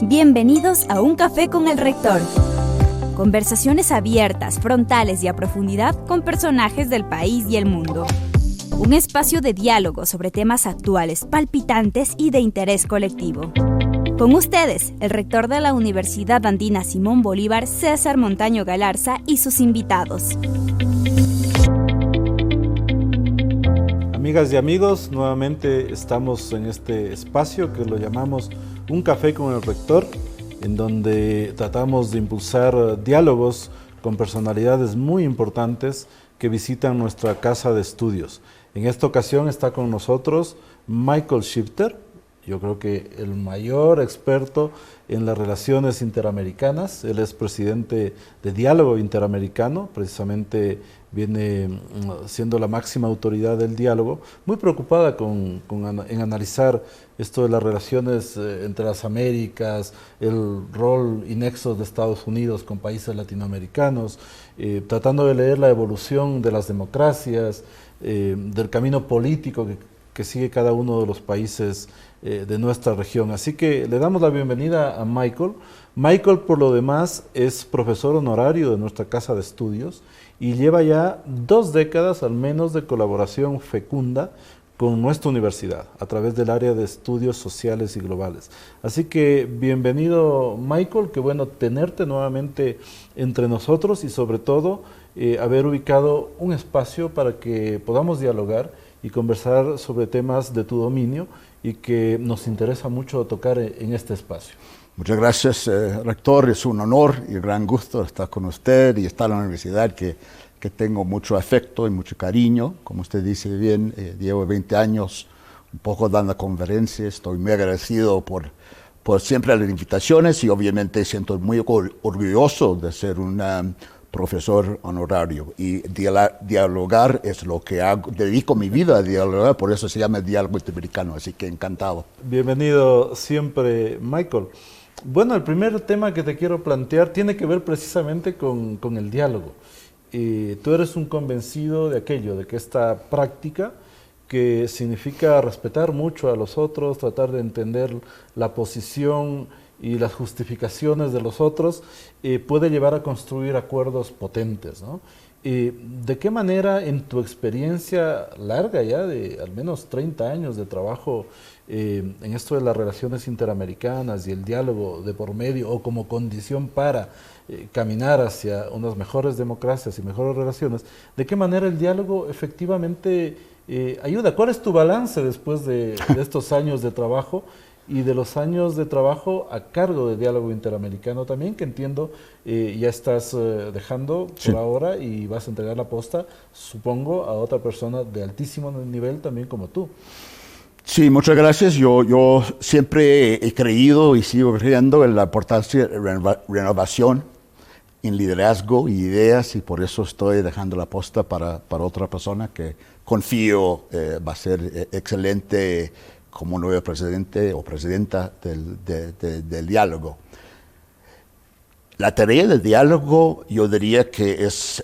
Bienvenidos a Un Café con el Rector. Conversaciones abiertas, frontales y a profundidad con personajes del país y el mundo. Un espacio de diálogo sobre temas actuales, palpitantes y de interés colectivo. Con ustedes, el rector de la Universidad Andina Simón Bolívar, César Montaño Galarza, y sus invitados. Amigas y amigos, nuevamente estamos en este espacio que lo llamamos Un Café con el Rector, en donde tratamos de impulsar diálogos con personalidades muy importantes que visitan nuestra casa de estudios. En esta ocasión está con nosotros Michael Shifter, yo creo que el mayor experto en las relaciones interamericanas. Él es presidente de Diálogo Interamericano, precisamente viene siendo la máxima autoridad del diálogo, muy preocupada en analizar esto de las relaciones entre las Américas, el rol y nexos de Estados Unidos con países latinoamericanos, tratando de leer la evolución de las democracias, del camino político que sigue cada uno de los países de nuestra región. Así que le damos la bienvenida a Michael. Michael, por lo demás, es profesor honorario de nuestra casa de estudios y lleva ya 2 décadas al menos de colaboración fecunda con nuestra universidad a través del área de estudios sociales y globales. Así que bienvenido, Michael, qué bueno tenerte nuevamente entre nosotros y sobre todo haber ubicado un espacio para que podamos dialogar y conversar sobre temas de tu dominio y que nos interesa mucho tocar en este espacio. Muchas gracias, rector. Es un honor y un gran gusto estar con usted y estar en la universidad que tengo mucho afecto y mucho cariño. Como usted dice bien, llevo 20 años un poco dando conferencias. Estoy muy agradecido por siempre las invitaciones y obviamente siento muy orgulloso de ser un profesor honorario, y dialogar es lo que hago, dedico mi vida a dialogar, por eso se llama Diálogo Interamericano, así que encantado. Bienvenido siempre, Michael. Bueno, el primer tema que te quiero plantear tiene que ver precisamente con el diálogo. Tú eres un convencido de aquello, de que esta práctica, que significa respetar mucho a los otros, tratar de entender la posición y las justificaciones de los otros, puede llevar a construir acuerdos potentes, ¿no? ¿De qué manera, en tu experiencia larga ya de al menos 30 años de trabajo en esto de las relaciones interamericanas y el diálogo de por medio o como condición para caminar hacia unas mejores democracias y mejores relaciones, de qué manera el diálogo efectivamente ayuda? ¿Cuál es tu balance después de estos años de trabajo y de los años de trabajo a cargo de Diálogo Interamericano también, que entiendo ya estás dejando por ahora y vas a entregar la posta, supongo, a otra persona de altísimo nivel también como tú? Sí, muchas gracias. Yo siempre he creído y sigo creyendo en la importancia de renovación en liderazgo y ideas, y por eso estoy dejando la posta para otra persona que confío va a ser excelente como nuevo presidente o presidenta del diálogo. La tarea del diálogo yo diría que es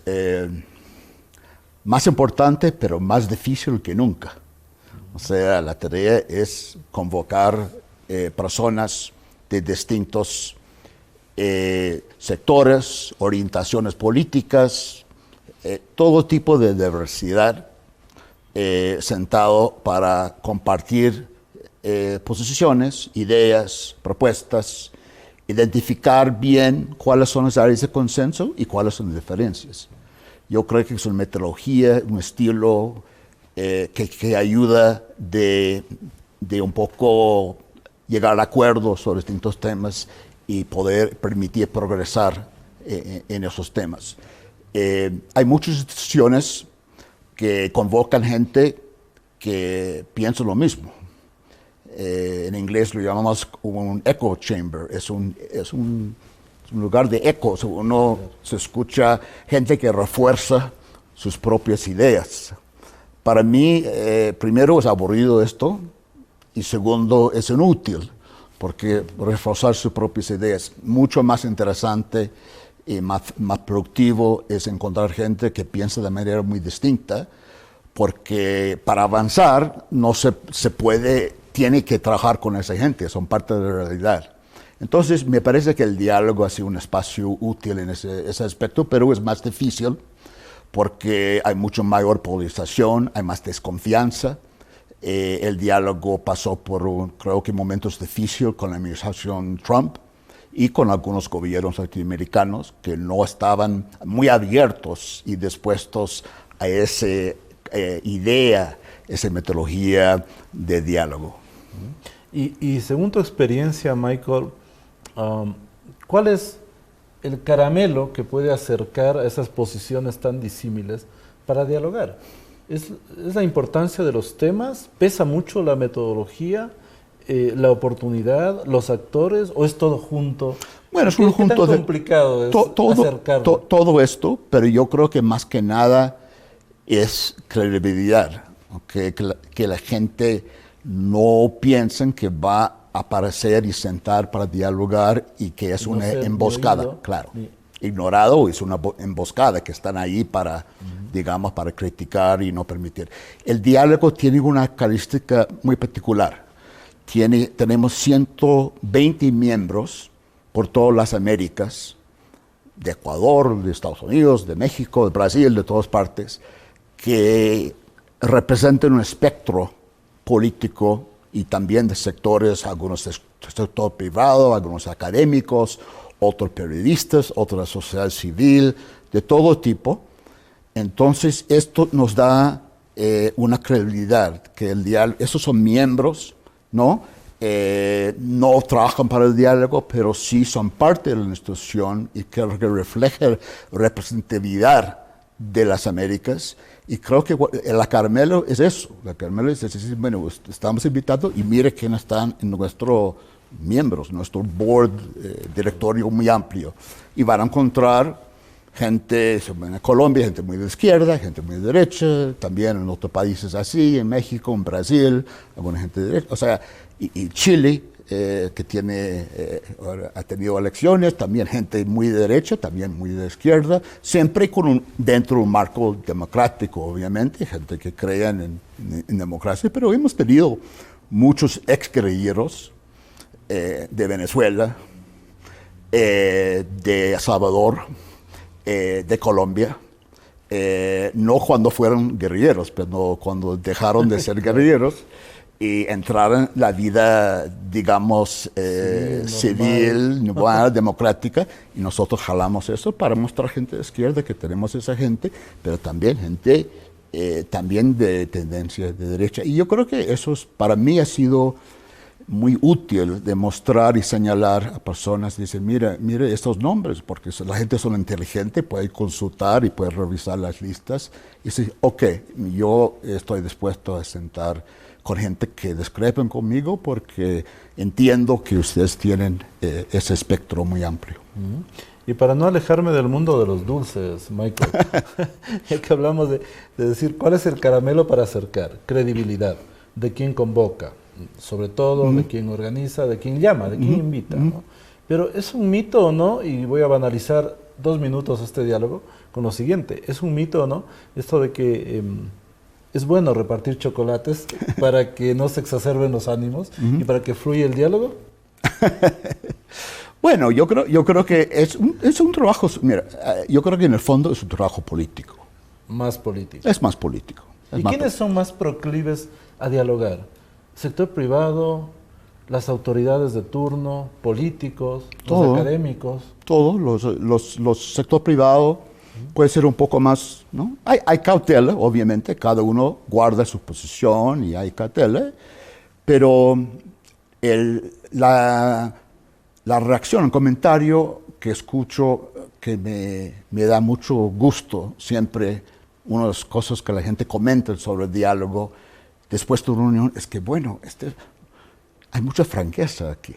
más importante, pero más difícil que nunca. O sea, la tarea es convocar personas de distintos sectores, orientaciones políticas, todo tipo de diversidad, sentado para compartir posiciones, ideas, propuestas, identificar bien cuáles son las áreas de consenso y cuáles son las diferencias. Yo creo que es una metodología, un estilo que ayuda de un poco llegar a acuerdos sobre distintos temas y poder permitir progresar en esos temas. Hay muchas instituciones que convocan gente que piensa lo mismo. En inglés lo llamamos un echo chamber, es un lugar de ecos. Uno se escucha gente que refuerza sus propias ideas. Para mí, primero es aburrido esto, y segundo es inútil, porque reforzar sus propias ideas es mucho más interesante y más productivo es encontrar gente que piensa de manera muy distinta, porque para avanzar no se puede, tiene que trabajar con esa gente, son parte de la realidad. Entonces, me parece que el diálogo ha sido un espacio útil en ese aspecto, pero es más difícil porque hay mucho mayor polarización, hay más desconfianza. El diálogo pasó por, creo que, momentos difíciles con la administración Trump y con algunos gobiernos latinoamericanos que no estaban muy abiertos y dispuestos a esa idea, esa metodología de diálogo. Y según tu experiencia, Michael, ¿cuál es el caramelo que puede acercar a esas posiciones tan disímiles para dialogar? ¿Es la importancia de los temas? ¿Pesa mucho la metodología, la oportunidad, los actores, o es todo junto? Bueno, es un junto ¿Qué tan complicado es acercarlo? Todo esto, pero yo creo que más que nada es credibilidad, ¿okay? Que la gente no piensen que va a aparecer y sentar para dialogar y que es una emboscada, claro. Ignorado, es una emboscada que están ahí para, digamos, para criticar y no permitir. El diálogo tiene una característica muy particular. Tenemos 120 miembros por todas las Américas, de Ecuador, de Estados Unidos, de México, de Brasil, de todas partes, que representan un espectro político y también de sectores, algunos del sector privado, algunos académicos, otros periodistas, otra sociedad civil, de todo tipo. Entonces, esto nos da una credibilidad, que esos son miembros, ¿no? No trabajan para el diálogo, pero sí son parte de la institución y que refleja representatividad de las Américas. Y creo que la caramelo es eso. La caramelo es decir, bueno, estamos invitados y mire quiénes están en nuestros miembros, nuestro board, directorio muy amplio. Y van a encontrar gente, en Colombia, gente muy de izquierda, gente muy de derecha, también en otros países así, en México, en Brasil, alguna gente de derecha. O sea, y Chile, que ha tenido elecciones, también gente muy de derecha, también muy de izquierda, siempre dentro de un marco democrático, obviamente, gente que cree en democracia, pero hemos tenido muchos exguerrilleros de Venezuela, de El Salvador, de Colombia, no cuando fueron guerrilleros, pero cuando dejaron de ser guerrilleros y entraron en la vida, digamos, civil, democrática, y nosotros jalamos eso para mostrar gente de izquierda que tenemos esa gente, pero también gente también de tendencia de derecha. Y yo creo que eso para mí ha sido muy útil demostrar y señalar a personas, dicen, mire estos nombres, porque la gente es inteligente, puede consultar y puede revisar las listas y decir, ok, yo estoy dispuesto a sentar con gente que discrepen conmigo porque entiendo que ustedes tienen ese espectro muy amplio. Y para no alejarme del mundo de los dulces, Michael, ya que hablamos de decir, ¿cuál es el caramelo para acercar? Credibilidad, de quién convoca, sobre todo de quién organiza, de quién llama, de quién invita, ¿no? Pero ¿es un mito o no? Y voy a banalizar 2 minutos este diálogo con lo siguiente. ¿Es un mito o no esto de que es bueno repartir chocolates para que no se exacerben los ánimos y para que fluya el diálogo? Bueno, yo creo que es un trabajo, mira, yo creo que en el fondo es un trabajo político. Más político. Es más político. ¿Y quiénes son más proclives a dialogar? ¿Sector privado, las autoridades de turno, políticos, los académicos? Todos, los sector privado puede ser un poco más, ¿no? Hay cautela, obviamente, cada uno guarda su posición y hay cautela, pero la reacción, el comentario que escucho que me da mucho gusto siempre, una de las cosas que la gente comenta sobre el diálogo después de una reunión es que, bueno, hay mucha franqueza aquí.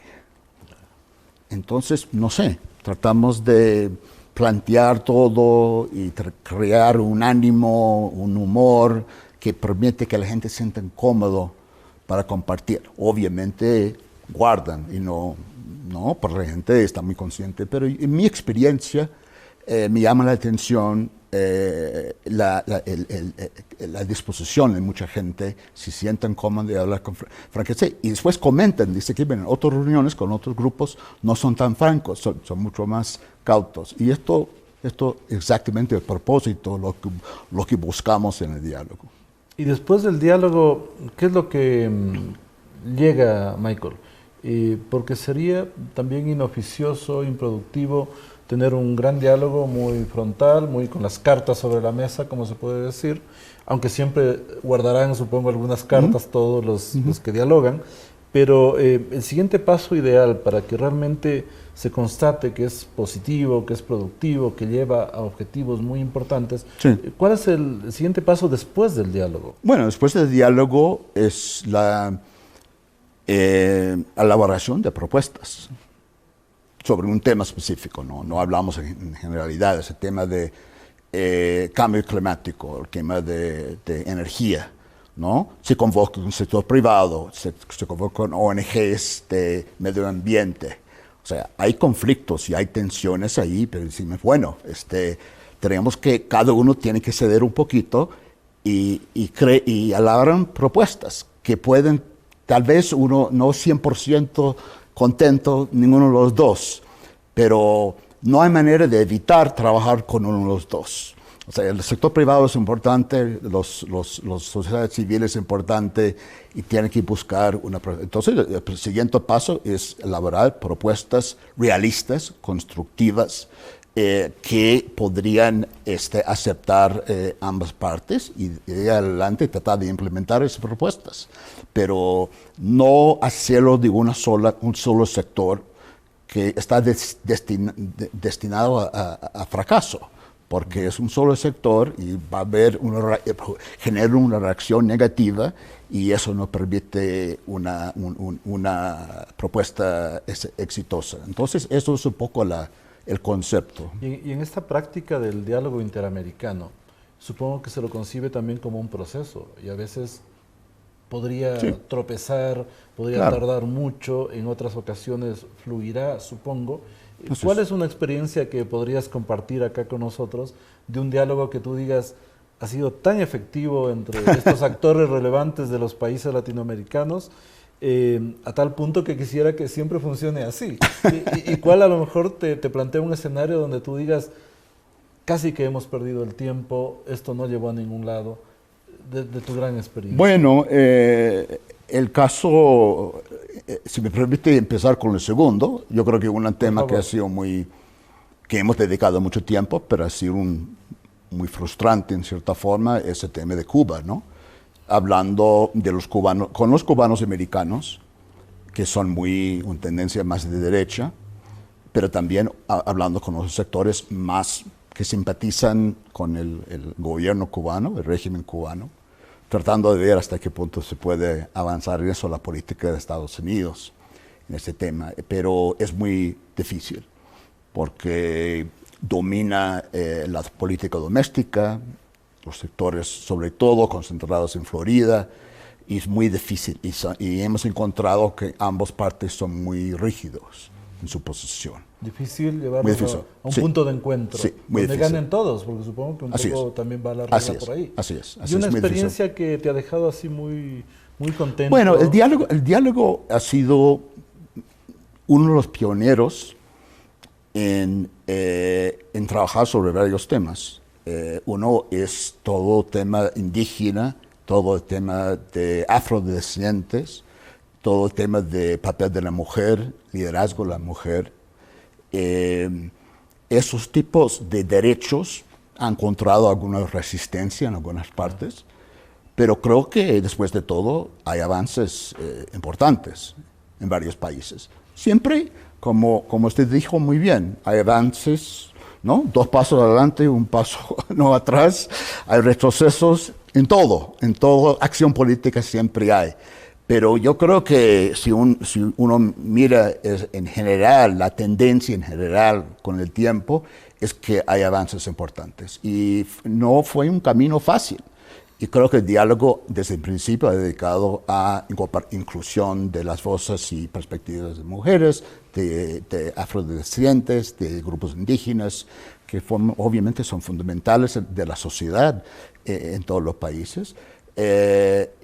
Entonces, no sé, tratamos de plantear todo y crear un ánimo, un humor que permite que la gente se sienta cómodo para compartir. Obviamente guardan y no, porque la gente está muy consciente, pero en mi experiencia me llama la atención la disposición de mucha gente, si sientan cómodos de hablar con franqueza, y después comentan, dice que en otras reuniones con otros grupos no son tan francos, son mucho más cautos. Y esto exactamente el propósito, lo que buscamos en el diálogo. Y después del diálogo, ¿qué es lo que llega, Michael? Porque sería también inoficioso, improductivo, tener un gran diálogo muy frontal, muy con las cartas sobre la mesa, como se puede decir, aunque siempre guardarán, supongo, algunas cartas todos los que dialogan, pero el siguiente paso ideal para que realmente se constate que es positivo, que es productivo, que lleva a objetivos muy importantes, sí. ¿Cuál es el siguiente paso después del diálogo? Bueno, después del diálogo es la elaboración de propuestas sobre un tema específico, no hablamos en generalidades, el tema de cambio climático, el tema de energía, ¿no? Se convoca con el sector privado, se convoca con ONGs de medio ambiente. O sea, hay conflictos y hay tensiones ahí, pero decimos, bueno, tenemos que, cada uno tiene que ceder un poquito y elaboran propuestas que pueden, tal vez uno no 100% contento, ninguno de los dos, pero no hay manera de evitar trabajar con uno de los dos. O sea, el sector privado es importante, los sociedades civiles es importante y tienen que buscar una... Entonces, el siguiente paso es elaborar propuestas realistas, constructivas, que podrían aceptar ambas partes y de adelante tratar de implementar esas propuestas. Pero no hacerlo de un solo sector que está destinado a fracaso, porque es un solo sector y va a haber genera una reacción negativa y eso no permite una propuesta exitosa. Entonces, eso es un poco el concepto. Y en esta práctica del diálogo interamericano, supongo que se lo concibe también como un proceso y a veces podría tropezar, podría tardar mucho, en otras ocasiones fluirá, supongo. ¿Cuál es una experiencia que podrías compartir acá con nosotros de un diálogo que tú digas ha sido tan efectivo entre estos actores relevantes de los países latinoamericanos a tal punto que quisiera que siempre funcione así? ¿Y cuál a lo mejor te plantea un escenario donde tú digas casi que hemos perdido el tiempo, esto no llevó a ningún lado, de tu gran experiencia? Bueno, el caso, si me permite empezar con el segundo, yo creo que un tema que ha sido que hemos dedicado mucho tiempo, pero ha sido muy frustrante en cierta forma, es el tema de Cuba, ¿no? Hablando de los cubanos, con los cubanos americanos, que son una tendencia más de derecha, pero también hablando con los sectores más que simpatizan con el gobierno cubano, el régimen cubano, tratando de ver hasta qué punto se puede avanzar en eso, la política de Estados Unidos en este tema. Pero es muy difícil, porque domina la política doméstica, los sectores sobre todo concentrados en Florida, y es muy difícil. Y hemos encontrado que ambas partes son muy rígidos en su posición. Difícil llevarlo a un punto de encuentro, donde ganen todos, porque supongo que un poco también va la regla por ahí. Así es. ¿Y una experiencia que te ha dejado así muy contento? Bueno, el diálogo ha sido uno de los pioneros en trabajar sobre varios temas. Uno es todo tema indígena, todo el tema de afrodescendientes, todo el tema de papel de la mujer, liderazgo de la mujer. Esos tipos de derechos han encontrado alguna resistencia en algunas partes, pero creo que después de todo hay avances importantes en varios países. Siempre, como usted dijo muy bien, hay avances, ¿no? 2 pasos adelante, 1 paso no atrás. Hay retrocesos en todo acción política siempre hay. Pero yo creo que si uno mira en general, la tendencia en general con el tiempo, es que hay avances importantes. Y no fue un camino fácil. Y creo que el diálogo desde el principio ha dedicado a inclusión de las voces y perspectivas de mujeres, de afrodescendientes, de grupos indígenas, que obviamente son fundamentales de la sociedad en todos los países.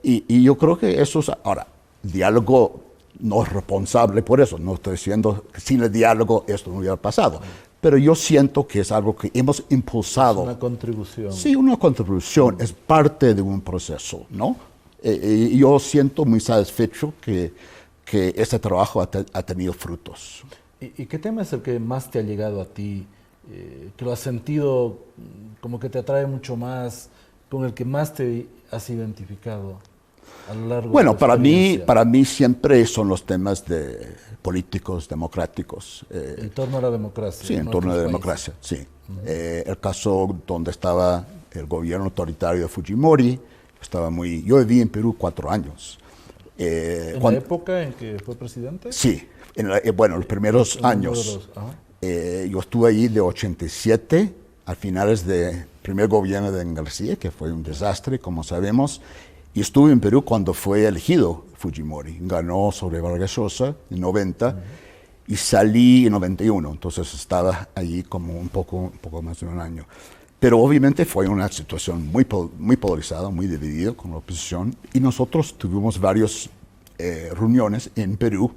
Y yo creo que eso es, ahora, el diálogo no es responsable por eso, no estoy diciendo que sin el diálogo esto no hubiera pasado, pero yo siento que es algo que hemos impulsado. Es una contribución. Sí, una contribución, es parte de un proceso, ¿no? Y yo siento muy satisfecho que este trabajo ha tenido frutos. ¿Y qué tema es el que más te ha llegado a ti, que lo has sentido como que te atrae mucho más, con el que más te has identificado a lo largo Bueno, de tu experiencia? para mí siempre son los temas políticos, democráticos. En torno a la democracia. Sí, en torno a la democracia, sí. El caso donde estaba el gobierno autoritario de Fujimori, yo viví en Perú 4 años. ¿En la época en que fue presidente? Sí, bueno, los primeros años. Yo estuve allí de 87 a finales del primer gobierno de García, que fue un desastre, como sabemos, y estuve en Perú cuando fue elegido Fujimori. Ganó sobre Vargas Llosa en 90 y salí en 91, entonces estaba allí como un poco más de un año. Pero obviamente fue una situación muy polarizada, muy dividida con la oposición, y nosotros tuvimos varias reuniones en Perú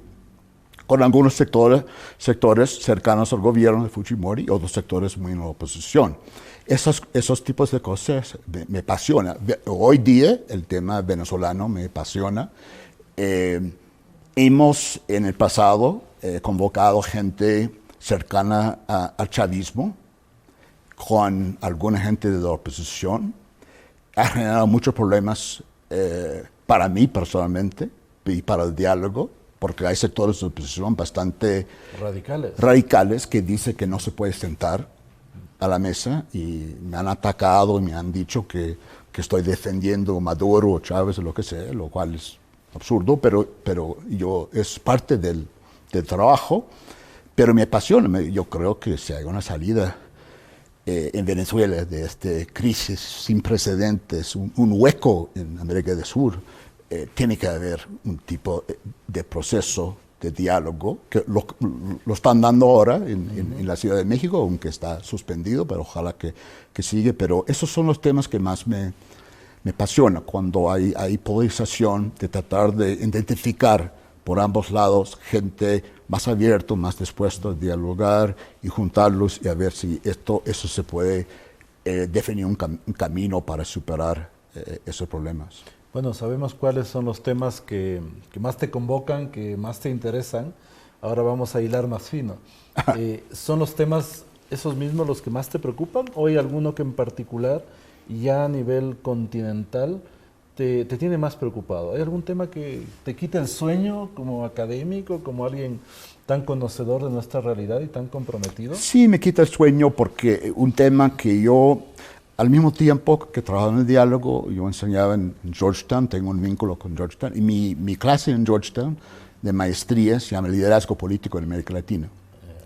con algunos sectores cercanos al gobierno de Fujimori y otros sectores muy en la oposición. Esos tipos de cosas me apasionan. Hoy día el tema venezolano me apasiona. Hemos en el pasado convocado gente cercana al chavismo con alguna gente de la oposición. Ha generado muchos problemas para mí personalmente y para el diálogo, porque hay sectores de oposición bastante radicales que dicen que no se puede sentar a la mesa, y me han atacado y me han dicho que estoy defendiendo a Maduro o Chávez o lo que sea, lo cual es absurdo, pero es parte del trabajo, pero me apasiona. Yo creo que si hay una salida en Venezuela de esta crisis sin precedentes, un hueco en América del Sur, tiene que haber un tipo de proceso de diálogo, que lo están dando ahora en la Ciudad de México, aunque está suspendido, pero ojalá que siga. Pero esos son los temas que más me apasiona, cuando hay polarización, de tratar de identificar por ambos lados gente más abierta, más dispuesta a dialogar y juntarlos y a ver si eso se puede definir un camino para superar esos problemas. Bueno, sabemos cuáles son los temas que más te convocan, que más te interesan. Ahora vamos a hilar más fino. ¿Son los temas esos mismos los que más te preocupan, o hay alguno que en particular, ya a nivel continental, te tiene más preocupado? ¿Hay algún tema que te quita el sueño como académico, como alguien tan conocedor de nuestra realidad y tan comprometido? Sí, me quita el sueño porque un tema que yo, al mismo tiempo que trabajaba en el diálogo, yo enseñaba en Georgetown, tengo un vínculo con Georgetown, y mi clase en Georgetown de maestría se llama Liderazgo Político en América Latina.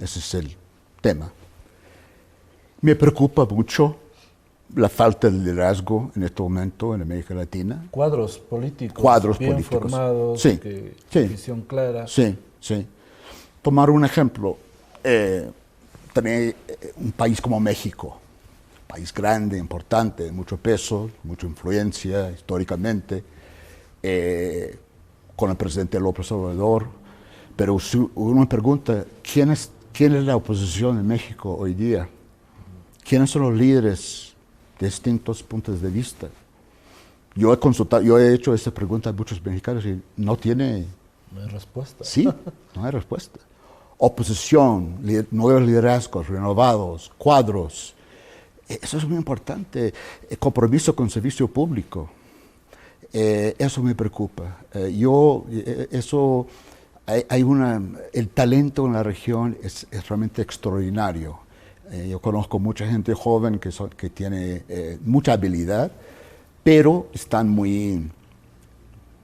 Ese es el tema. Me preocupa mucho la falta de liderazgo en este momento en América Latina. Cuadros políticos bien formados, sí, visión clara. Sí, sí. Tomar un ejemplo, también un país como México, país grande, importante, de mucho peso, mucha influencia históricamente, con el presidente López Obrador, pero si uno me pregunta, ¿quién es la oposición en México hoy día? ¿Quiénes son los líderes de distintos puntos de vista? Yo he hecho esta pregunta a muchos mexicanos y no hay respuesta. Sí, no hay respuesta. Oposición, nuevos liderazgos renovados, cuadros. Eso es muy importante. El compromiso con el servicio público. Eso me preocupa. El talento en la región es realmente extraordinario. Yo conozco mucha gente joven que tiene mucha habilidad, pero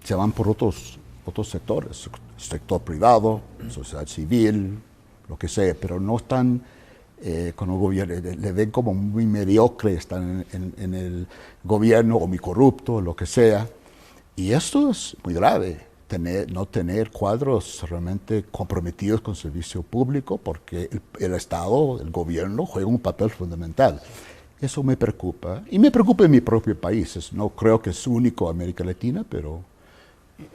se van por otros sectores, sector privado, sociedad civil, lo que sea, pero no están con el gobierno, le ven como muy mediocre, están en el gobierno o muy corrupto, lo que sea, y esto es muy grave. no tener cuadros realmente comprometidos con el servicio público, porque el Estado, el gobierno, juega un papel fundamental. Eso me preocupa, y me preocupa en mi propio país. No creo que es único en América Latina, pero...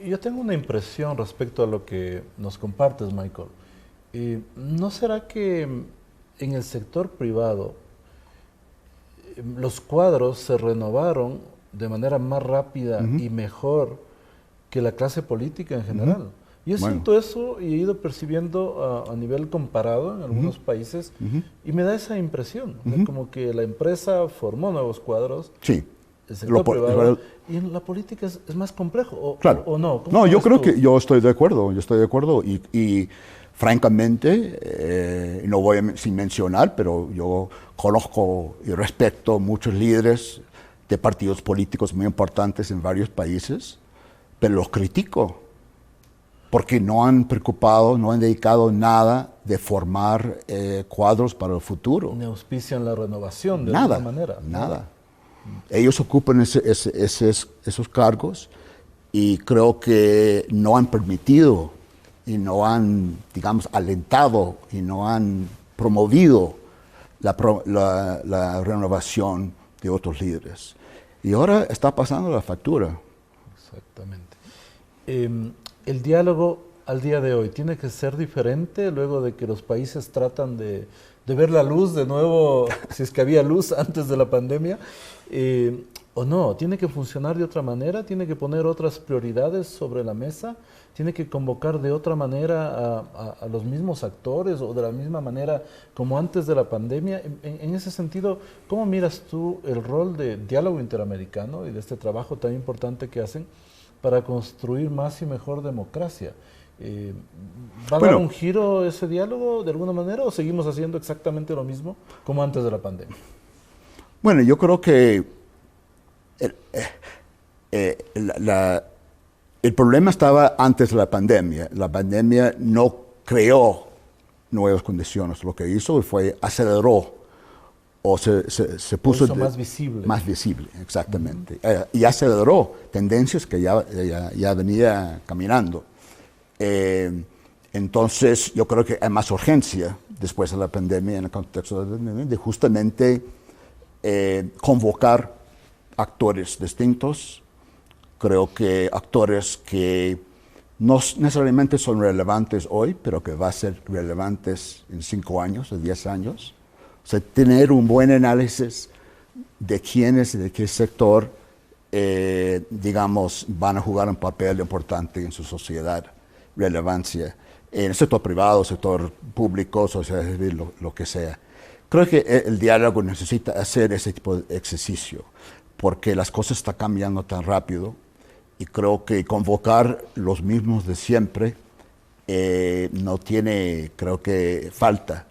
Yo tengo una impresión respecto a lo que nos compartes, Michael. ¿No será que en el sector privado los cuadros se renovaron de manera más rápida y mejor que la clase política en general? Yo siento eso y he ido percibiendo a nivel comparado en algunos países y me da esa impresión, como que la empresa formó nuevos cuadros, sí, el sector privado, y en la política es más complejo, claro. ¿o no? No, yo creo que yo estoy de acuerdo, y francamente, no voy sin mencionar, pero yo conozco y respeto muchos líderes de partidos políticos muy importantes en varios países, pero los critico porque no han preocupado, no han dedicado nada de formar cuadros para el futuro. Ni auspician la renovación de alguna manera. Nada. Ellos ocupan esos cargos y creo que no han permitido y no han, digamos, alentado y no han promovido la renovación de otros líderes. Y ahora está pasando la factura. Exactamente. El diálogo al día de hoy tiene que ser diferente luego de que los países tratan de ver la luz de nuevo, si es que había luz antes de la pandemia, o no, tiene que funcionar de otra manera, tiene que poner otras prioridades sobre la mesa, tiene que convocar de otra manera a los mismos actores o de la misma manera como antes de la pandemia. En ese sentido, ¿cómo miras tú el rol de diálogo interamericano y de este trabajo tan importante que hacen para construir más y mejor democracia? ¿Va a dar un giro ese diálogo de alguna manera o seguimos haciendo exactamente lo mismo como antes de la pandemia? Bueno, yo creo que el problema estaba antes de la pandemia. La pandemia no creó nuevas condiciones. Lo que hizo fue aceleró o se puso más visible. Más visible, exactamente. Y aceleró tendencias que ya venía caminando. Entonces, yo creo que hay más urgencia después de la pandemia, en el contexto de la pandemia, de justamente convocar actores distintos. Creo que actores que no necesariamente son relevantes hoy, pero que van a ser relevantes en 5 años o 10 años. O sea, tener un buen análisis de quiénes y de qué sector, digamos, van a jugar un papel importante en su sociedad, relevancia, en el sector privado, sector público, sociedad civil, lo que sea. Creo que el diálogo necesita hacer ese tipo de ejercicio, porque las cosas están cambiando tan rápido, y creo que convocar los mismos de siempre no tiene, creo que falta,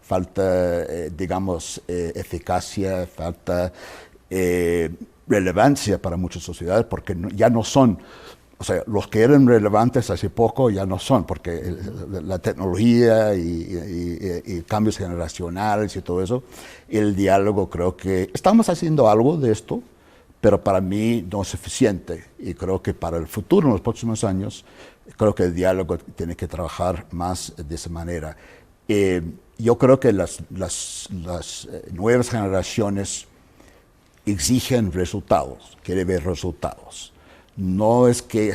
digamos, eficacia, falta relevancia para muchas sociedades, porque ya no son, o sea, los que eran relevantes hace poco ya no son, porque la tecnología y cambios generacionales y todo eso, el diálogo, creo que estamos haciendo algo de esto, pero para mí no es suficiente, y creo que para el futuro, en los próximos años, creo que el diálogo tiene que trabajar más de esa manera. Yo creo que las nuevas generaciones exigen resultados, quieren ver resultados. No es que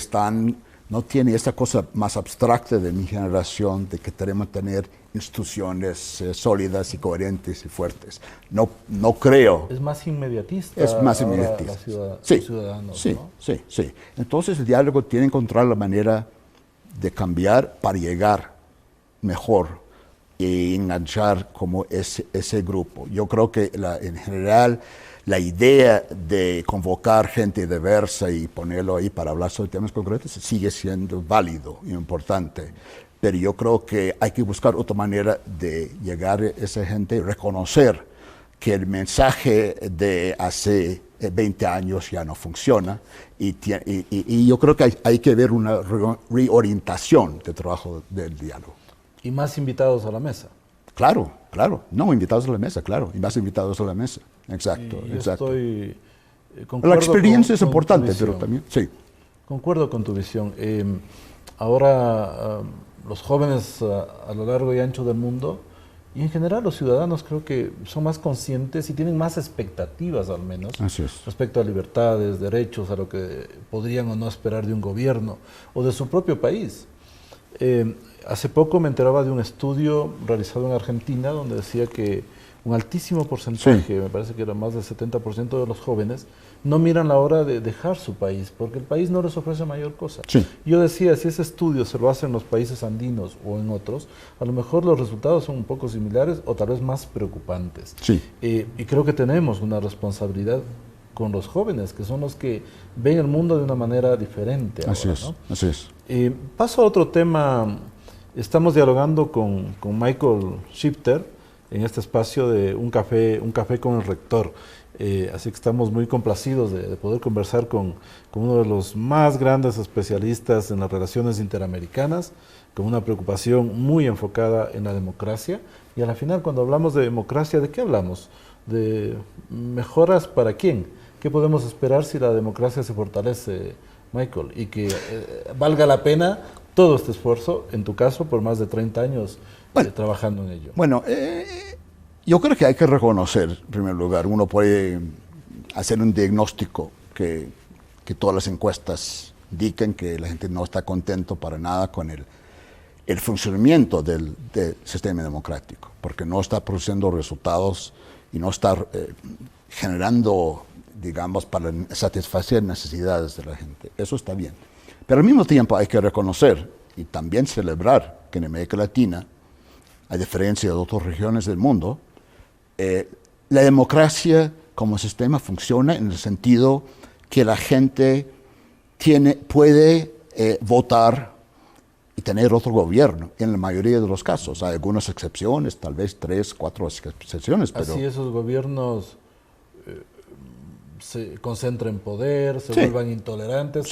no tiene esta cosa más abstracta de mi generación, de que tenemos que tener instituciones sólidas y coherentes y fuertes. No creo. Es más inmediatista. Es más inmediatista. Los ciudadanos, sí, ¿no? sí. Entonces el diálogo tiene que encontrar la manera de cambiar para llegar mejor y enganchar como ese grupo. Yo creo que en general la idea de convocar gente diversa y ponerlo ahí para hablar sobre temas concretos sigue siendo válido y importante, pero yo creo que hay que buscar otra manera de llegar a esa gente y reconocer que el mensaje de hace 20 años ya no funciona, y yo creo que hay que ver una reorientación del trabajo del diálogo. Y más invitados a la mesa. Claro. No, invitados a la mesa, claro. Y más invitados a la mesa. Exacto. Concuerdo la experiencia es con importante, tu pero también, sí. Concuerdo con tu visión. ahora los jóvenes a lo largo y ancho del mundo, y en general los ciudadanos creo que son más conscientes y tienen más expectativas al menos respecto a libertades, derechos, a lo que podrían o no esperar de un gobierno o de su propio país. Hace poco me enteraba de un estudio realizado en Argentina donde decía que un altísimo porcentaje, me parece que era más del 70% de los jóvenes, no miran la hora de dejar su país, porque el país no les ofrece mayor cosa. Yo decía, si ese estudio se lo hacen en los países andinos o en otros, a lo mejor los resultados son un poco similares o tal vez más preocupantes. Y creo que tenemos una responsabilidad con los jóvenes, que son los que ven el mundo de una manera diferente ahora, Así es. Paso a otro tema. Estamos dialogando con Michael Shifter en este espacio de un café con el rector. Así que estamos muy complacidos de poder conversar con uno de los más grandes especialistas en las relaciones interamericanas, con una preocupación muy enfocada en la democracia. Y a la final, cuando hablamos de democracia, ¿de qué hablamos? ¿De mejoras para quién? ¿Qué podemos esperar si la democracia se fortalece, Michael? Y que valga la pena todo este esfuerzo, en tu caso, por más de 30 años trabajando en ello. Bueno, yo creo que hay que reconocer, en primer lugar, uno puede hacer un diagnóstico que todas las encuestas indican que la gente no está contento para nada con el funcionamiento del sistema democrático, porque no está produciendo resultados y no está generando, digamos, para satisfacer necesidades de la gente. Eso está bien. Pero al mismo tiempo hay que reconocer y también celebrar que en América Latina, a diferencia de otras regiones del mundo, la democracia como sistema funciona en el sentido que la gente puede votar y tener otro gobierno en la mayoría de los casos. Hay algunas excepciones, tal vez 3, 4 excepciones. Pero así esos gobiernos se concentran en poder, se vuelvan intolerantes.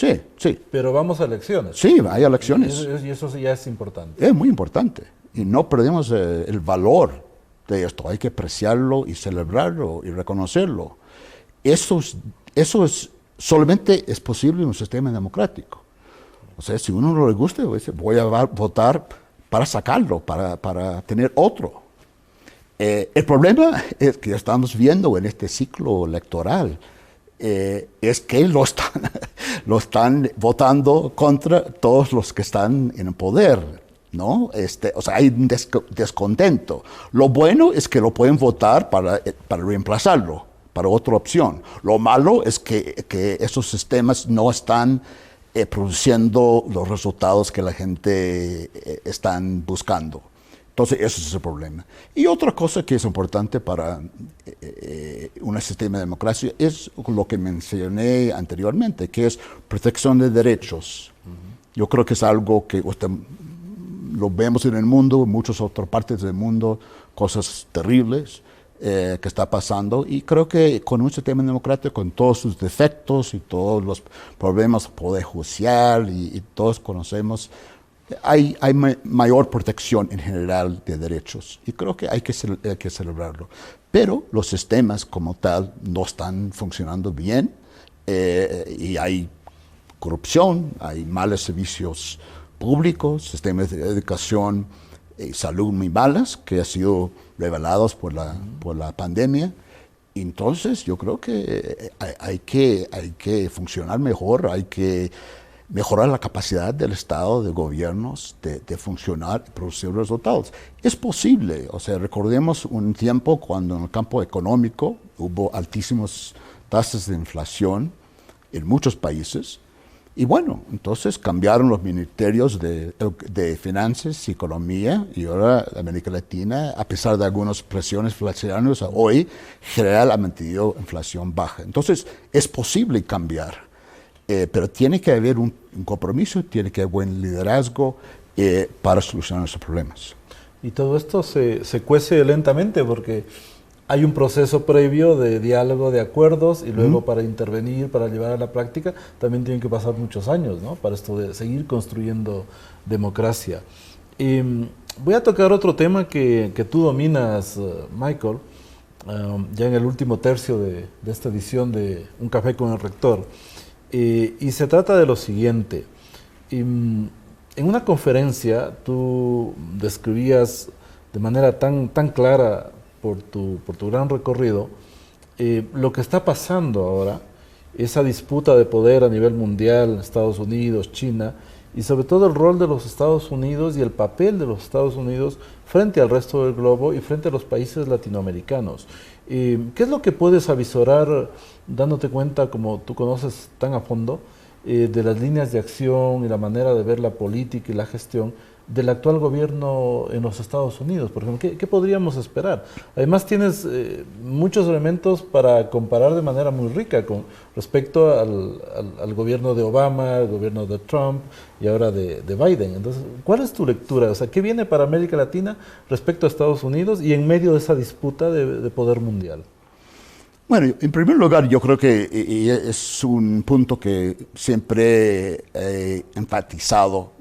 Pero vamos a elecciones. Sí, hay elecciones. Y eso ya es importante. Es muy importante. Y no perdemos el valor de esto. Hay que apreciarlo y celebrarlo y reconocerlo. Eso solamente es posible en un sistema democrático. O sea, si a uno no le gusta, voy a votar para sacarlo, para tener otro. El problema es que estamos viendo en este ciclo electoral es que lo están votando contra todos los que están en el poder, ¿no? O sea, hay un descontento. Lo bueno es que lo pueden votar para reemplazarlo, para otra opción. Lo malo es que esos sistemas no están produciendo los resultados que la gente están buscando. Entonces, ese es el problema. Y otra cosa que es importante para un sistema de democracia es lo que mencioné anteriormente, que es protección de derechos. Yo creo que es algo que lo vemos en el mundo, en muchas otras partes del mundo, cosas terribles que está pasando. Y creo que con un sistema democrático, con todos sus defectos y todos los problemas, poder judicial y todos conocemos, hay mayor protección en general de derechos y creo que hay que celebrarlo. Pero los sistemas como tal no están funcionando bien y hay corrupción, hay malos servicios públicos, sistemas de educación y salud muy malas que han sido revelados por la pandemia. Entonces yo creo que hay que funcionar mejor, hay que mejorar la capacidad del Estado, de gobiernos, de funcionar y producir resultados. Es posible, o sea, recordemos un tiempo cuando en el campo económico hubo altísimas tasas de inflación en muchos países, y bueno, entonces cambiaron los ministerios de Finanzas y Economía, y ahora América Latina, a pesar de algunas presiones inflacionarias, hoy en general ha mantenido inflación baja. Entonces, es posible cambiar. Pero tiene que haber un compromiso, tiene que haber buen liderazgo para solucionar esos problemas. Y todo esto se cuece lentamente porque hay un proceso previo de diálogo, de acuerdos, y luego para intervenir, para llevar a la práctica, también tienen que pasar muchos años, ¿no? Para esto de seguir construyendo democracia. Voy a tocar otro tema que tú dominas, Michael, ya en el último tercio de esta edición de Un Café con el Rector. Y se trata de lo siguiente. En una conferencia tú describías de manera tan clara por tu gran recorrido lo que está pasando ahora, esa disputa de poder a nivel mundial, Estados Unidos, China, y sobre todo el rol de los Estados Unidos y el papel de los Estados Unidos frente al resto del globo y frente a los países latinoamericanos. ¿Qué es lo que puedes avisorar, dándote cuenta, como tú conoces tan a fondo, de las líneas de acción y la manera de ver la política y la gestión del actual gobierno en los Estados Unidos? Por ejemplo, ¿qué podríamos esperar? Además tienes muchos elementos para comparar de manera muy rica con respecto al gobierno de Obama, al gobierno de Trump y ahora de Biden. Entonces, ¿cuál es tu lectura? O sea, ¿qué viene para América Latina respecto a Estados Unidos y en medio de esa disputa de poder mundial? Bueno, en primer lugar, yo creo que es un punto que siempre he enfatizado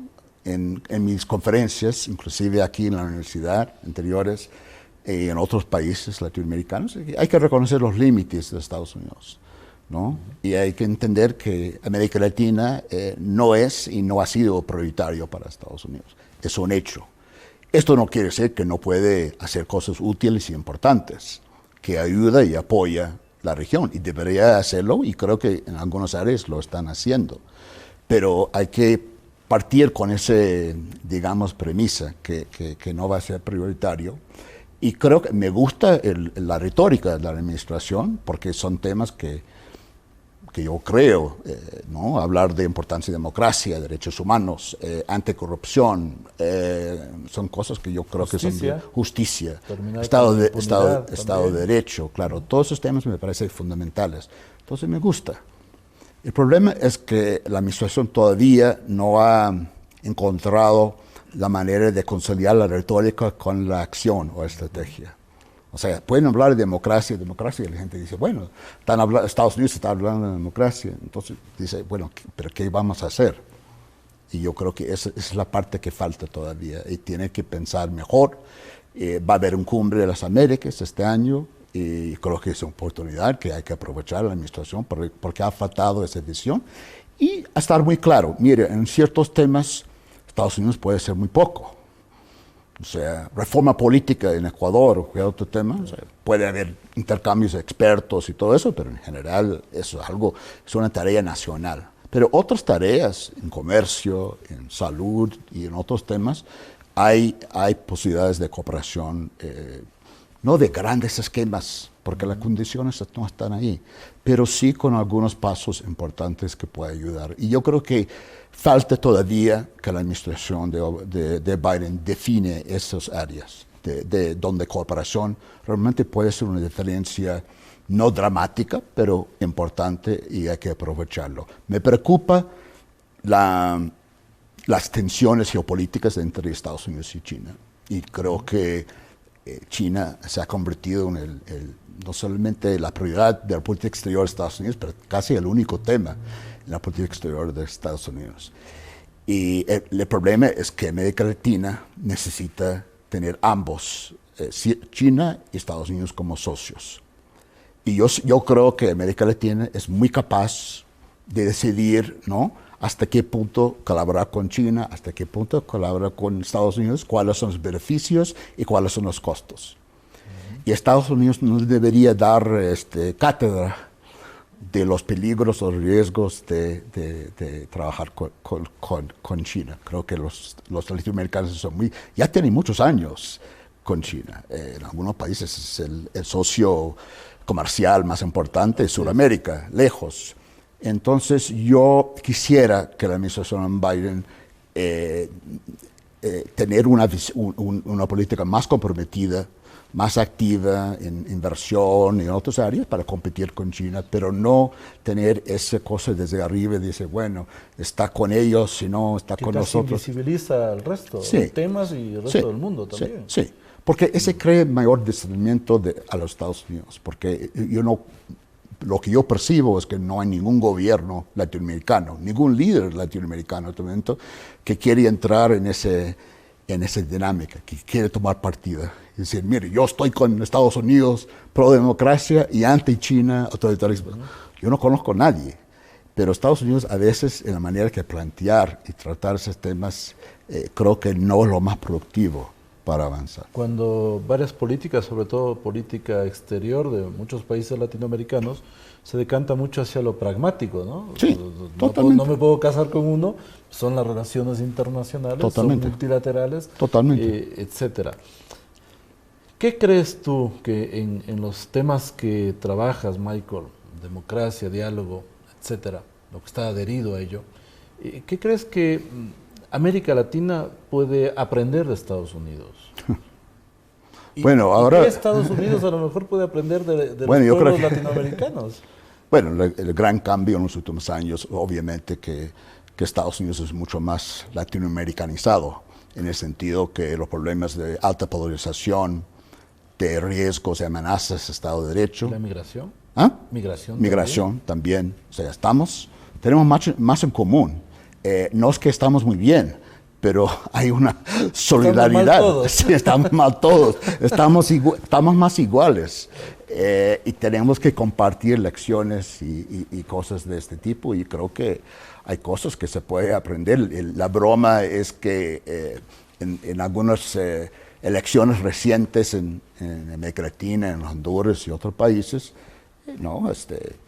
en mis conferencias, inclusive aquí en la universidad, anteriores, y en otros países latinoamericanos. Hay que reconocer los límites de Estados Unidos, ¿no? Y hay que entender que América Latina no es y no ha sido prioritario para Estados Unidos. Es un hecho. Esto no quiere decir que no puede hacer cosas útiles y importantes, que ayuda y apoya la región, y debería hacerlo, y creo que en algunas áreas lo están haciendo. Pero hay que partir con ese, digamos, premisa que no va a ser prioritario. Y creo que me gusta la retórica de la administración, porque son temas que yo creo, ¿no? Hablar de importancia de democracia, derechos humanos, anticorrupción, son cosas que yo creo que son de justicia, Estado de Derecho, claro, todos esos temas me parecen fundamentales. Entonces me gusta. El problema es que la administración todavía no ha encontrado la manera de conciliar la retórica con la acción o estrategia. O sea, pueden hablar de democracia, y la gente dice, bueno, Estados Unidos está hablando de democracia. Entonces dice, bueno, ¿pero qué vamos a hacer? Y yo creo que esa es la parte que falta todavía. Y tiene que pensar mejor. Va a haber un cumbre de las Américas este año. Y creo que es una oportunidad que hay que aprovechar la administración porque ha faltado esa visión. Y a estar muy claro, mire, en ciertos temas Estados Unidos puede ser muy poco. O sea, reforma política en Ecuador o cualquier otro tema, o sea, puede haber intercambios de expertos y todo eso, pero en general eso es una tarea nacional. Pero otras tareas, en comercio, en salud y en otros temas, hay posibilidades de cooperación, no de grandes esquemas, porque las condiciones no están ahí, pero sí con algunos pasos importantes que puede ayudar. Y yo creo que falta todavía que la administración de Biden define esas áreas de donde cooperación realmente puede ser una diferencia no dramática, pero importante y hay que aprovecharlo. Me preocupa las tensiones geopolíticas entre Estados Unidos y China. Y creo que China se ha convertido en no solamente la prioridad de la política exterior de Estados Unidos, pero casi el único tema en la política exterior de Estados Unidos. Y el problema es que América Latina necesita tener ambos, China y Estados Unidos, como socios. Y yo creo que América Latina es muy capaz de decidir, ¿no?, hasta qué punto colaborar con China, hasta qué punto colaborar con Estados Unidos, cuáles son los beneficios y cuáles son los costos. Y Estados Unidos no debería dar cátedra de los peligros o riesgos de trabajar con China. Creo que los latinoamericanos ya tienen muchos años con China. En algunos países es el socio comercial más importante, Sudamérica, lejos. Entonces yo quisiera que la administración Biden tener una política más comprometida, más activa en inversión y en otras áreas para competir con China, pero no tener esa cosa desde arriba y decir, bueno, está con ellos, si no está con nosotros. Invisibiliza al resto de temas y el resto del mundo también. Sí, porque ese crea mayor discernimiento a los Estados Unidos, porque lo que yo percibo es que no hay ningún gobierno latinoamericano, ningún líder latinoamericano en este momento que quiere entrar en esa dinámica, que quiere tomar partida. Y decir, mire, yo estoy con Estados Unidos pro democracia y anti China autoritarismo. Yo no conozco a nadie, pero Estados Unidos a veces en la manera que plantear y tratar esos temas creo que no es lo más productivo para avanzar. Cuando varias políticas, sobre todo política exterior de muchos países latinoamericanos, se decanta mucho hacia lo pragmático, ¿no? Sí, No me puedo casar con uno, son las relaciones internacionales, totalmente, son multilaterales, totalmente, etcétera. ¿Qué crees tú que en los temas que trabajas, Michael, democracia, diálogo, etcétera, lo que está adherido a ello, qué crees que América Latina puede aprender de Estados Unidos? Bueno, ahora... ¿Qué Estados Unidos a lo mejor puede aprender de los pueblos latinoamericanos? Bueno, el gran cambio en los últimos años, obviamente que Estados Unidos es mucho más latinoamericanizado, en el sentido que los problemas de alta polarización, de riesgos y amenazas, Estado de Derecho. ¿La migración? ¿Ah? Migración también. O sea, tenemos más en común. No es que estamos muy bien, pero hay una solidaridad. Estamos mal todos. Sí, estamos mal todos. Estamos más iguales. Y tenemos que compartir lecciones y cosas de este tipo. Y creo que hay cosas que se puede aprender. La broma es que en algunas elecciones recientes en América Latina, en Honduras y otros países,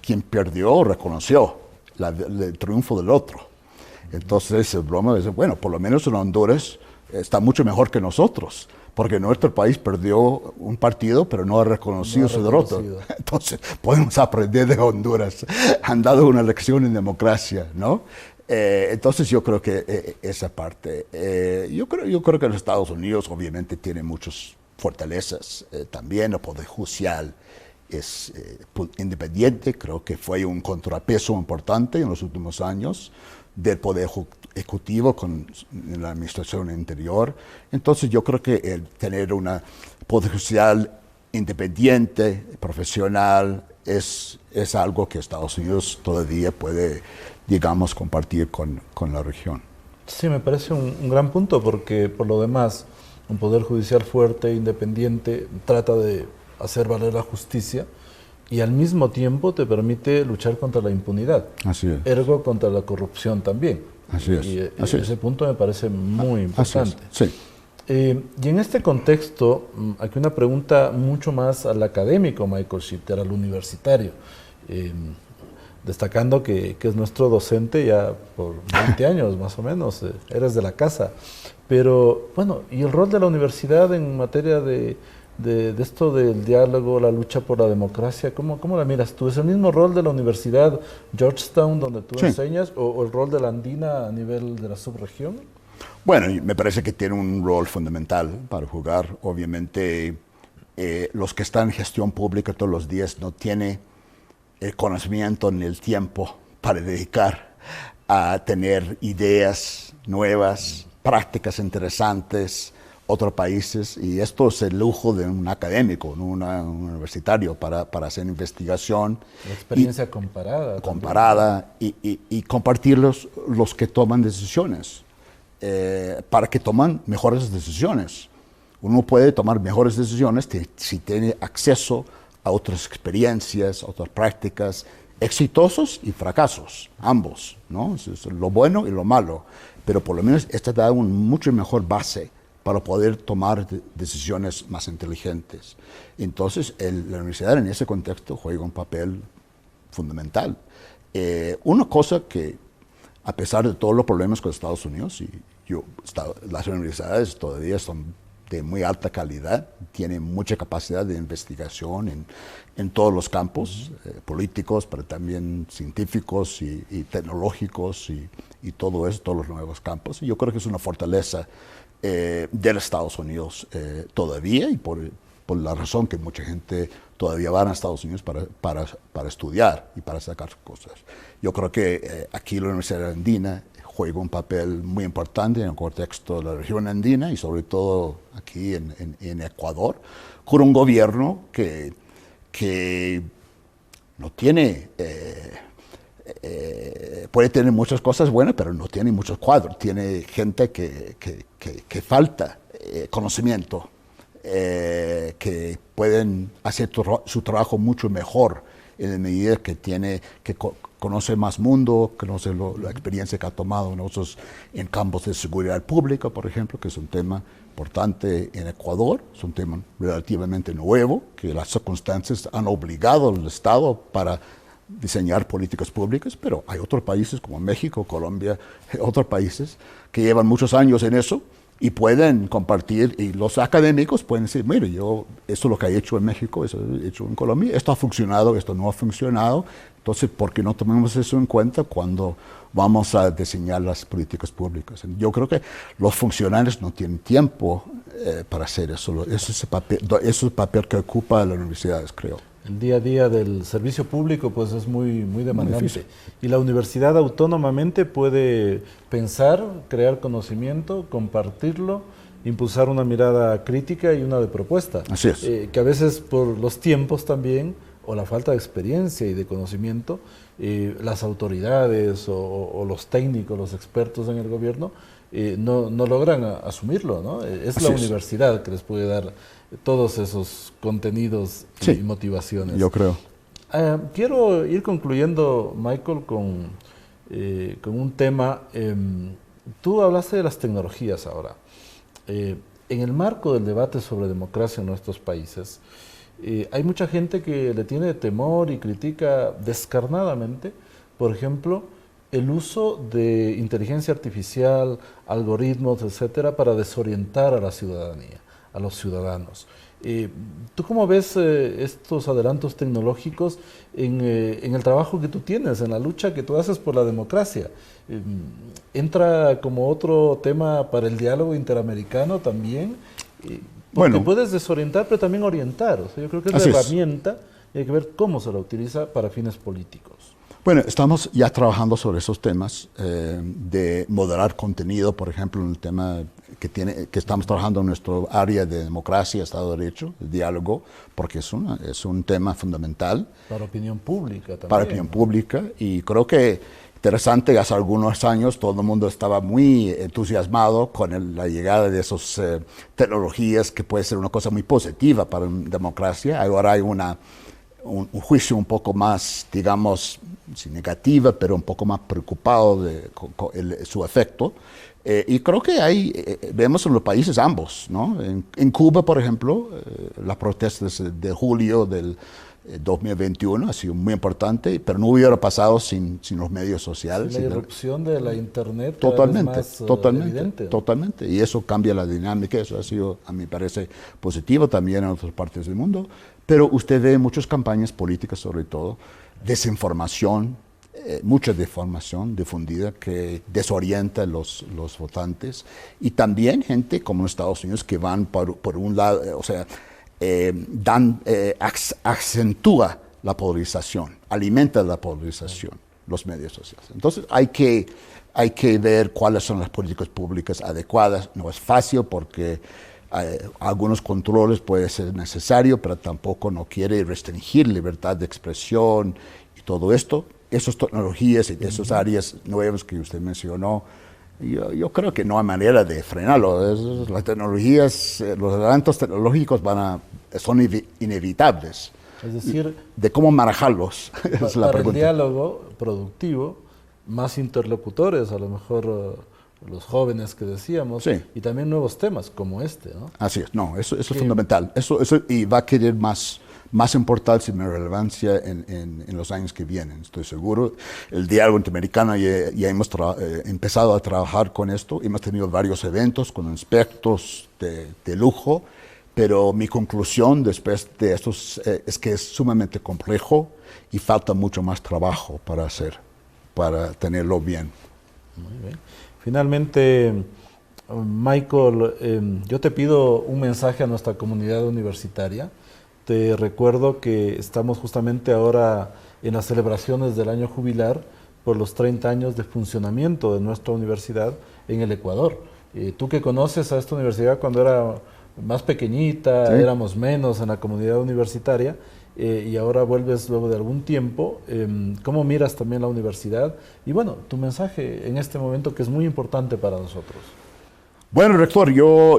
quien perdió reconoció el triunfo del otro. Entonces, el broma es, bueno, por lo menos en Honduras está mucho mejor que nosotros, porque nuestro país perdió un partido, pero no ha reconocido su derrota. Entonces, podemos aprender de Honduras. Han dado una lección en democracia, ¿no? Entonces, yo creo que esa parte. Yo creo que los Estados Unidos, obviamente, tiene muchas fortalezas. También el Poder Judicial es independiente. Creo que fue un contrapeso importante en los últimos años del Poder Ejecutivo con la administración anterior. Entonces yo creo que el tener una Poder Judicial independiente, profesional, es algo que Estados Unidos todavía puede, digamos, compartir con la región. Sí, me parece un gran punto, porque por lo demás, un Poder Judicial fuerte, independiente, trata de hacer valer la justicia, y al mismo tiempo te permite luchar contra la impunidad. Así es. Ergo contra la corrupción también. Así es. Y Así ese punto me parece muy importante. Así es. Sí. Y en este contexto, aquí una pregunta mucho más al académico, Michael Shifter, al universitario, destacando que es nuestro docente ya por 20 años más o menos, eres de la casa. Pero bueno, ¿y el rol de la universidad en materia de esto del diálogo, la lucha por la democracia? ¿Cómo la miras tú? ¿Es el mismo rol de la Universidad Georgetown donde tú enseñas o el rol de la Andina a nivel de la subregión? Bueno, me parece que tiene un rol fundamental para jugar. Obviamente, los que están en gestión pública todos los días no tienen el conocimiento ni el tiempo para dedicar a tener ideas nuevas, prácticas interesantes, otros países, y esto es el lujo de un académico, un universitario, para hacer investigación. La experiencia comparada. Y compartir los que toman decisiones, para que toman mejores decisiones. Uno puede tomar mejores decisiones si tiene acceso a otras experiencias, otras prácticas, exitosos y fracasos, ambos, ¿no? Es lo bueno y lo malo, pero por lo menos esto da una mucho mejor base para poder tomar decisiones más inteligentes. Entonces, la universidad en ese contexto juega un papel fundamental. Una cosa que, a pesar de todos los problemas con Estados Unidos, las universidades todavía son de muy alta calidad, tienen mucha capacidad de investigación en todos los campos, políticos, pero también científicos y tecnológicos y todo eso, todos los nuevos campos. Y yo creo que es una fortaleza de los Estados Unidos todavía, y por la razón que mucha gente todavía va a Estados Unidos para estudiar y para sacar cosas. Yo creo que aquí la Universidad Andina juega un papel muy importante en el contexto de la región andina y sobre todo aquí en Ecuador, con un gobierno que no tiene... puede tener muchas cosas buenas, pero no tiene muchos cuadros. Tiene gente que falta conocimiento, que pueden hacer su trabajo mucho mejor en la medida que conoce más mundo, conoce la experiencia que ha tomado nosotros en campos de seguridad pública, por ejemplo, que es un tema importante en Ecuador, es un tema relativamente nuevo, que las circunstancias han obligado al Estado para diseñar políticas públicas, pero hay otros países como México, Colombia, otros países que llevan muchos años en eso y pueden compartir, y los académicos pueden decir, mire, esto es lo que he hecho en México, eso he hecho en Colombia, esto ha funcionado, esto no ha funcionado, entonces, ¿por qué no tomamos eso en cuenta cuando vamos a diseñar las políticas públicas? Yo creo que los funcionarios no tienen tiempo para hacer eso, eso es el papel que ocupa las universidades, creo. El día a día del servicio público pues es muy demandante. Y la universidad autónomamente puede pensar, crear conocimiento, compartirlo, impulsar una mirada crítica y una de propuesta. Así es. Que a veces por los tiempos también, o la falta de experiencia y de conocimiento, las autoridades o los técnicos, los expertos en el gobierno, no logran asumirlo, ¿no? Es la universidad que les puede dar todos esos contenidos y motivaciones. Yo creo. Quiero ir concluyendo, Michael, con un tema. Tú hablaste de las tecnologías ahora. En el marco del debate sobre democracia en nuestros países, hay mucha gente que le tiene temor y critica descarnadamente, por ejemplo, el uso de inteligencia artificial, algoritmos, etcétera, para desorientar a la ciudadanía, a los ciudadanos. ¿Tú cómo ves estos adelantos tecnológicos en el trabajo que tú tienes, en la lucha que tú haces por la democracia? ¿Entra como otro tema para el diálogo interamericano también? Porque puedes desorientar, pero también orientar. O sea, yo creo que es la herramienta y hay que ver cómo se la utiliza para fines políticos. Bueno, estamos ya trabajando sobre esos temas de moderar contenido, por ejemplo, en el tema que estamos trabajando en nuestro área de democracia, Estado de Derecho, el diálogo, porque es un tema fundamental. Para opinión pública también. Para opinión pública, y creo que interesante, hace algunos años todo el mundo estaba muy entusiasmado con la llegada de esas tecnologías que puede ser una cosa muy positiva para una democracia. Ahora hay un juicio un poco más, digamos, sí, negativa, pero un poco más preocupado de su efecto. Y creo que vemos en los países ambos, ¿no? En Cuba, por ejemplo, las protestas de julio del 2021 ha sido muy importante, pero no hubiera pasado sin los medios sociales. La irrupción de la Internet totalmente, es más evidente, ¿no? Totalmente, y eso cambia la dinámica, eso ha sido, a mí parece, positivo también en otras partes del mundo, pero usted ve muchas campañas políticas, sobre todo, desinformación, mucha desinformación difundida que desorienta a los votantes, y también gente como en Estados Unidos que van por un lado, o sea, acentúa la polarización, alimenta la polarización, los medios sociales. Entonces hay que ver cuáles son las políticas públicas adecuadas. No es fácil porque algunos controles pueden ser necesarios, pero tampoco no quiere restringir libertad de expresión y todo esto. Esas tecnologías y esas áreas nuevas que usted mencionó, yo creo que no hay manera de frenarlo. Las tecnologías, los adelantos tecnológicos son inevitables. Es decir, de cómo manejarlos es la para pregunta. El diálogo productivo, más interlocutores, a lo mejor los jóvenes que decíamos, y también nuevos temas como este, ¿no? Así es, no, eso es fundamental. Eso y va a querer más importancia y más relevancia en los años que vienen, estoy seguro. El diálogo interamericano ya hemos empezado a trabajar con esto, hemos tenido varios eventos con expertos de lujo, pero mi conclusión después de estos es que es sumamente complejo y falta mucho más trabajo para tenerlo bien. Muy bien. Finalmente, Michael, yo te pido un mensaje a nuestra comunidad universitaria. Te recuerdo que estamos justamente ahora en las celebraciones del año jubilar por los 30 años de funcionamiento de nuestra universidad en el Ecuador. Tú que conoces a esta universidad cuando era más pequeñita, ¿sí? Éramos menos en la comunidad universitaria, y ahora vuelves luego de algún tiempo. ¿Cómo miras también la universidad? Y bueno, tu mensaje en este momento que es muy importante para nosotros. Bueno, rector, yo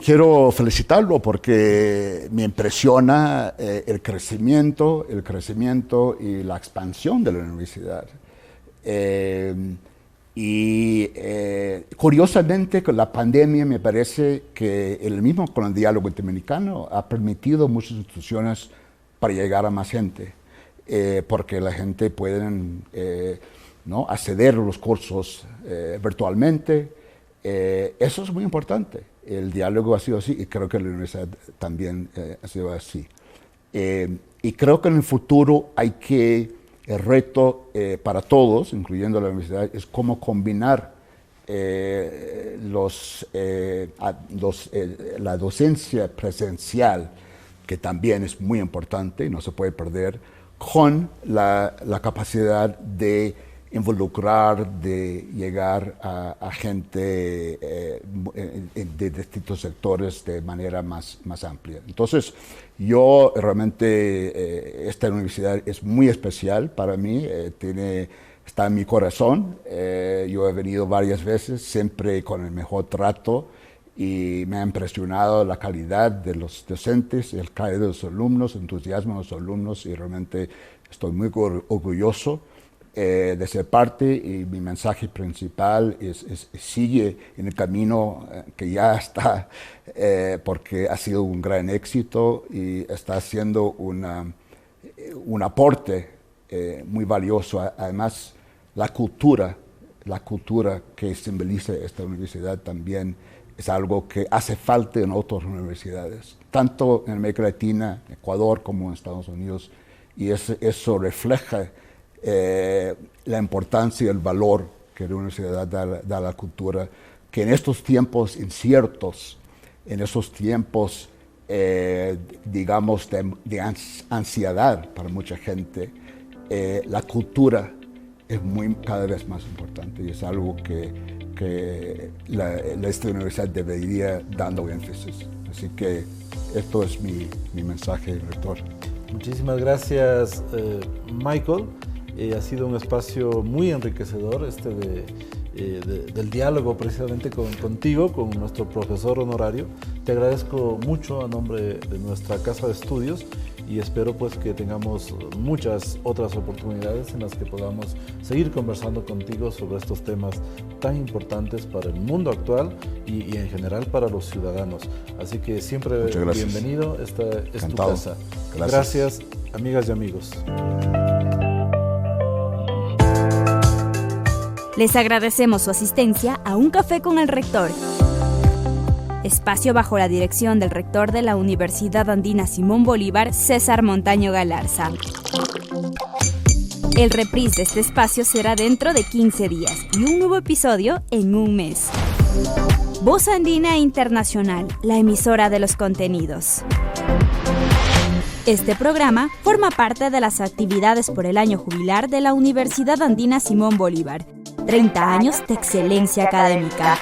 quiero felicitarlo porque me impresiona el crecimiento y la expansión de la universidad. Curiosamente, con la pandemia me parece que el mismo con el diálogo interamericano ha permitido a muchas instituciones para llegar a más gente, porque la gente puede acceder a los cursos virtualmente. Eso es muy importante. El diálogo ha sido así y creo que la universidad también ha sido así. Y creo que en el futuro el reto para todos, incluyendo la universidad, es cómo combinar la docencia presencial, que también es muy importante y no se puede perder, con la capacidad de involucrar, de llegar a gente de distintos sectores de manera más amplia. Entonces, yo realmente, esta universidad es muy especial para mí, está en mi corazón. Yo he venido varias veces, siempre con el mejor trato, y me ha impresionado la calidad de los docentes, el calidad de los alumnos, el entusiasmo de los alumnos, y realmente estoy muy orgulloso de ser parte, y mi mensaje principal sigue en el camino que ya está, porque ha sido un gran éxito y está haciendo un aporte muy valioso. Además, la cultura que simboliza esta universidad también es algo que hace falta en otras universidades, tanto en América Latina, Ecuador, como en Estados Unidos, y eso refleja la importancia y el valor que la universidad da a la cultura, que en estos tiempos inciertos, en esos tiempos, digamos, de ansiedad para mucha gente, la cultura es cada vez más importante, y es algo que esta universidad debería dando énfasis. Así que esto es mi mensaje, rector. Muchísimas gracias, Michael. Ha sido un espacio muy enriquecedor del diálogo precisamente contigo, con nuestro profesor honorario. Te agradezco mucho a nombre de nuestra casa de estudios y espero pues que tengamos muchas otras oportunidades en las que podamos seguir conversando contigo sobre estos temas tan importantes para el mundo actual y en general para los ciudadanos. Así que siempre bienvenido, esta es tu casa. Gracias, amigas y amigos. Les agradecemos su asistencia a Un Café con el Rector, espacio bajo la dirección del rector de la Universidad Andina Simón Bolívar, César Montaño Galarza. El reprise de este espacio será dentro de 15 días y un nuevo episodio en un mes. Voz Andina Internacional, la emisora de los contenidos. Este programa forma parte de las actividades por el año jubilar de la Universidad Andina Simón Bolívar. 30 años de excelencia académica.